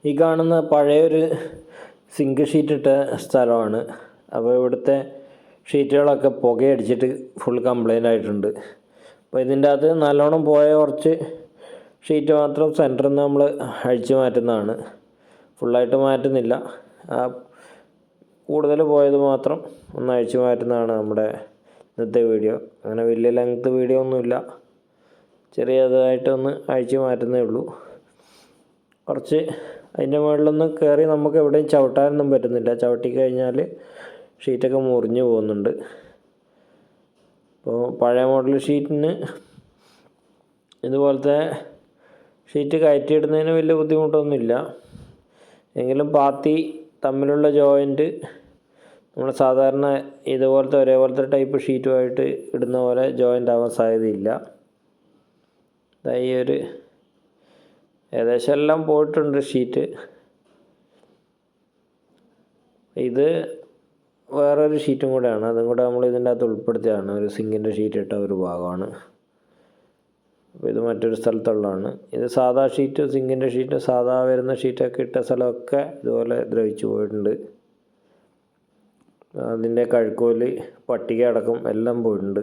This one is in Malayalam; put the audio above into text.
ഈ കാണുന്ന പഴയൊരു സിങ്ക് ഷീറ്റ് ഇട്ട സ്ഥലമാണ്. അപ്പോൾ ഇവിടുത്തെ ഷീറ്റുകളൊക്കെ പുകയടിച്ചിട്ട് ഫുൾ കംപ്ലൈൻ്റ് ആയിട്ടുണ്ട്. അപ്പോൾ ഇതിൻ്റെ അകത്ത് നല്ലോണം പോയ കുറച്ച് ഷീറ്റ് മാത്രം സെൻറ്ററിൽ നിന്ന് നമ്മൾ അഴിച്ചു മാറ്റുന്നതാണ്. ഫുള്ളായിട്ട് മാറ്റുന്നില്ല. കൂടുതൽ പോയത് മാത്രം ഒന്ന് അഴിച്ചു മാറ്റുന്നതാണ് നമ്മുടെ ഇന്നത്തെ വീഡിയോ. അങ്ങനെ വലിയ ലെങ്ത് വീഡിയോ ഒന്നുമില്ല, ചെറിയതായിട്ടൊന്ന് അഴിച്ചു മാറ്റുന്നേ ഉള്ളൂ. കുറച്ച് അതിൻ്റെ മുകളിലൊന്ന് കയറി നമുക്ക് എവിടെയും ചവിട്ടാനൊന്നും പറ്റുന്നില്ല. ചവിട്ടി കഴിഞ്ഞാൽ ഷീറ്റൊക്കെ മുറിഞ്ഞു പോകുന്നുണ്ട്. അപ്പോൾ പഴയ മോഡൽ ഷീറ്റിന് ഇതുപോലത്തെ ഷീറ്റ് കയറ്റിയിടുന്നതിന് വലിയ ബുദ്ധിമുട്ടൊന്നുമില്ല. എങ്കിലും പാത്തി തമ്മിലുള്ള ജോയിൻറ്റ് നമ്മൾ സാധാരണ ഇതുപോലത്തെ ഒരേപോലത്തെ ടൈപ്പ് ഷീറ്റുമായിട്ട് ഇടുന്ന പോലെ ജോയിൻ്റ് ആവാൻ സാധ്യതയില്ല. ഈ ഒരു ഏകദേശം എല്ലാം പോയിട്ടുണ്ട് ഷീറ്റ്. ഇത് വേറൊരു ഷീറ്റും കൂടെയാണ്, അതും കൂടെ നമ്മൾ ഇതിൻ്റെ അകത്ത് ഉൾപ്പെടുത്തിയാണ്. ഒരു സിങ്കിൻ്റെ ഷീറ്റ് ഇട്ട ഒരു ഭാഗമാണ്. അപ്പോൾ ഇത് മറ്റൊരു സ്ഥലത്തുള്ളതാണ്. ഇത് സാധാ ഷീറ്റ്, സിങ്കിൻ്റെ ഷീറ്റ്, സാധാ വരുന്ന ഷീറ്റൊക്കെ ഇട്ട സ്ഥലമൊക്കെ ഇതുപോലെ ദ്രവിച്ചു പോയിട്ടുണ്ട്. അതിൻ്റെ കഴുക്കോല്, പട്ടിക അടക്കം എല്ലാം പോയിട്ടുണ്ട്.